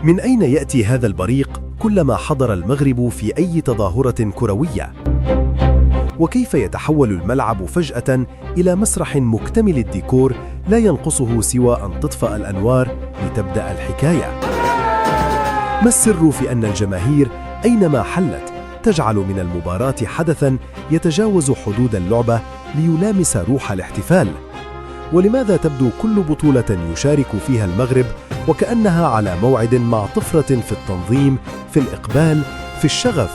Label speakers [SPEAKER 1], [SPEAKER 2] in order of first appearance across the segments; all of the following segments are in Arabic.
[SPEAKER 1] من أين يأتي هذا البريق كلما حضر المغرب في أي تظاهرة كروية؟ وكيف يتحول الملعب فجأة إلى مسرح مكتمل الديكور لا ينقصه سوى أن تطفأ الأنوار لتبدأ الحكاية؟ ما السر في أن الجماهير أينما حلت تجعل من المباراة حدثاً يتجاوز حدود اللعبة ليلامس روح الاحتفال؟ ولماذا تبدو كل بطولة يشارك فيها المغرب وكأنها على موعد مع طفرة في التنظيم، في الإقبال، في الشغف،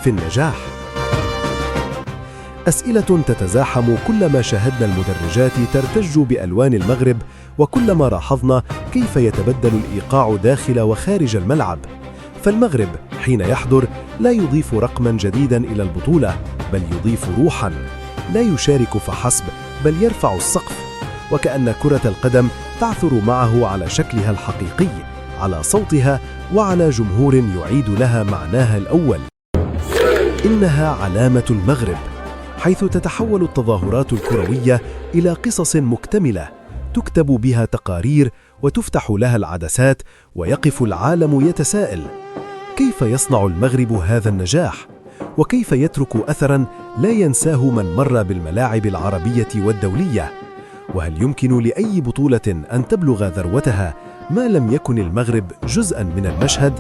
[SPEAKER 1] في النجاح؟ أسئلة تتزاحم كلما شاهدنا المدرجات ترتج بألوان المغرب، وكلما لاحظنا كيف يتبدل الإيقاع داخل وخارج الملعب. فالمغرب حين يحضر لا يضيف رقماً جديداً إلى البطولة، بل يضيف روحاً. لا يشارك فحسب، بل يرفع السقف، وكأن كرة القدم تعثر معه على شكلها الحقيقي، على صوتها، وعلى جمهور يعيد لها معناها الأول. إنها علامة المغرب، حيث تتحول التظاهرات الكروية إلى قصص مكتملة تكتب بها تقارير وتفتح لها العدسات، ويقف العالم يتساءل: كيف يصنع المغرب هذا النجاح؟ وكيف يترك أثراً لا ينساه من مر بالملاعب العربية والدولية؟ وهل يمكن لأي بطولة أن تبلغ ذروتها ما لم يكن المغرب جزءاً من المشهد؟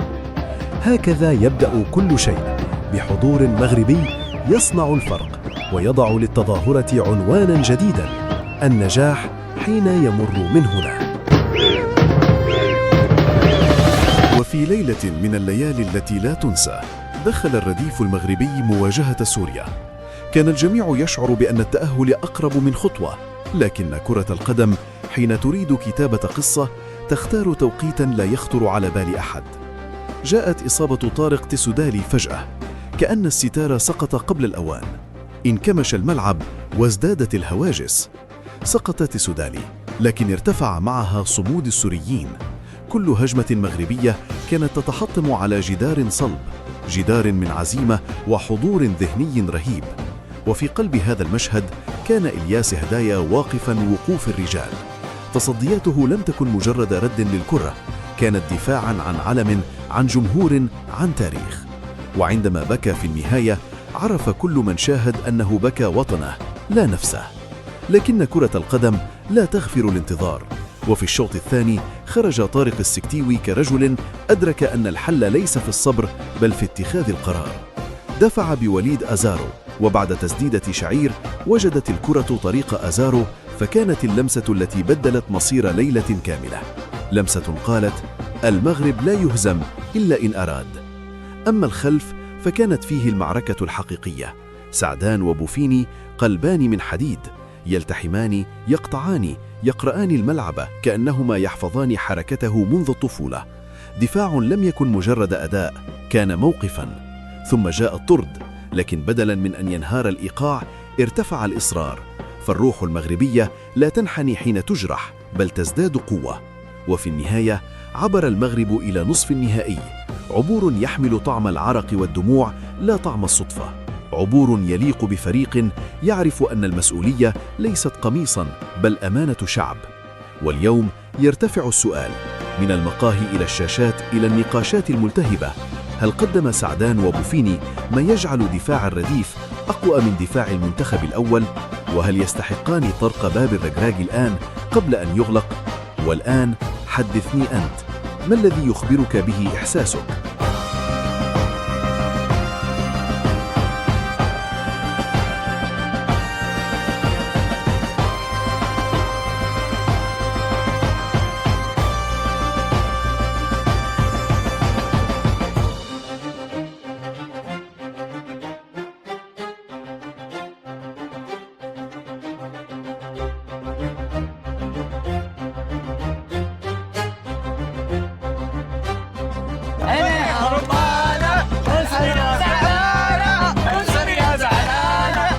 [SPEAKER 1] هكذا يبدأ كل شيء، بحضور مغربي يصنع الفرق ويضع للتظاهرة عنواناً جديداً: النجاح حين يمر من هنا.
[SPEAKER 2] وفي ليلة من الليالي التي لا تنسى، دخل الرديف المغربي مواجهة سوريا. كان الجميع يشعر بأن التأهل أقرب من خطوة، لكن كرة القدم حين تريد كتابة قصة تختار توقيتاً لا يخطر على بال أحد. جاءت إصابة طارق تسودالي فجأة، كأن الستار سقط قبل الأوان. انكمش الملعب وازدادت الهواجس. سقط تسودالي، لكن ارتفع معها صمود السوريين. كل هجمة مغربية كانت تتحطم على جدار صلب، جدار من عزيمة وحضور ذهني رهيب. وفي قلب هذا المشهد كان إلياس هدايا واقفاً وقوف الرجال. تصدياته لم تكن مجرد رد للكرة، كانت دفاعاً عن علم، عن جمهور، عن تاريخ. وعندما بكى في النهاية عرف كل من شاهد أنه بكى وطنه لا نفسه. لكن كرة القدم لا تغفر الانتظار. وفي الشوط الثاني خرج طارق السكتيوي كرجل أدرك أن الحل ليس في الصبر بل في اتخاذ القرار. دفع بوليد أزارو، وبعد تسديدة شعير وجدت الكرة طريق أزارو، فكانت اللمسة التي بدلت مصير ليلة كاملة. لمسة قالت: المغرب لا يهزم إلا إن أراد. أما الخلف فكانت فيه المعركة الحقيقية. سعدان وبوفيني قلبان من حديد، يلتحمان، يقطعان، يقرآن الملعب كأنهما يحفظان حركته منذ الطفولة. دفاع لم يكن مجرد أداء، كان موقفاً. ثم جاء الطرد، لكن بدلاً من أن ينهار الإيقاع ارتفع الإصرار. فالروح المغربية لا تنحني حين تجرح، بل تزداد قوة. وفي النهاية عبر المغرب إلى نصف النهائي، عبور يحمل طعم العرق والدموع لا طعم الصدفة. عبور يليق بفريق يعرف أن المسؤولية ليست قميصاً بل أمانة شعب. واليوم يرتفع السؤال من المقاهي إلى الشاشات إلى النقاشات الملتهبة: هل قدم سعدان وبوفيني ما يجعل دفاع الرديف أقوى من دفاع المنتخب الأول؟ وهل يستحقان طرق باب الرجراج الآن قبل أن يغلق؟ والآن حدثني أنت، ما الذي يخبرك به إحساسك؟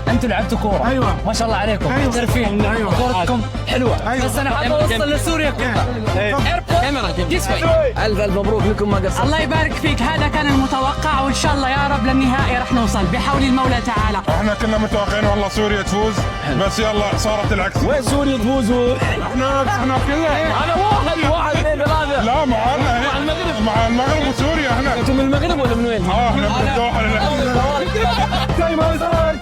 [SPEAKER 3] انتوا لعبتوا كوره،
[SPEAKER 4] ايوه
[SPEAKER 3] ما شاء الله عليكم، محترفين.
[SPEAKER 4] ايوه
[SPEAKER 3] كورتكم حلوه بس انا حابب اوصل لسوريا كلها. كاميرا الف مبروك لكم ما قصرتوا.
[SPEAKER 4] الله يبارك فيك، هذا كان المتوقع وان شاء الله يا رب للنهائي رح نوصل بحول المولى تعالى.
[SPEAKER 5] احنا كنا متوقعين والله سوريا تفوز بس يلا صارت العكس.
[SPEAKER 3] وين سوريا تفوز؟
[SPEAKER 5] احنا كلها
[SPEAKER 3] انا واحد اثنين ثلاثه.
[SPEAKER 5] لا مع المغرب وسوريا احنا.
[SPEAKER 3] انتم من المغرب ولا من وين؟
[SPEAKER 5] احنا من الدوحه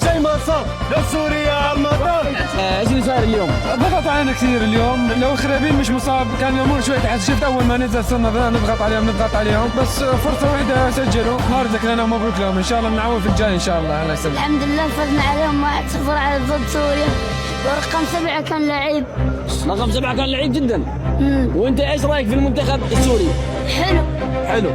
[SPEAKER 3] شيء ما صار لسوريا المطار. ايش اللي صار اليوم؟
[SPEAKER 6] ضغط علينا كثير اليوم، لو خرابين مش مصاب كان الامور شوي تحس. شفت اول ما نزل صرنا نضغط عليهم بس فرصه واحده سجلوا. هارد لنا ومبروك لهم، ان شاء الله بنعوض في الجاي ان شاء الله. الله يسلمك.
[SPEAKER 7] الحمد لله فزنا عليهم 1-0 على ضد سوريا، ورقم 7 كان لعيب.
[SPEAKER 3] رقم 7 كان لعيب جدا. وانت ايش رايك في المنتخب السوري؟
[SPEAKER 7] حلو.
[SPEAKER 3] حلو.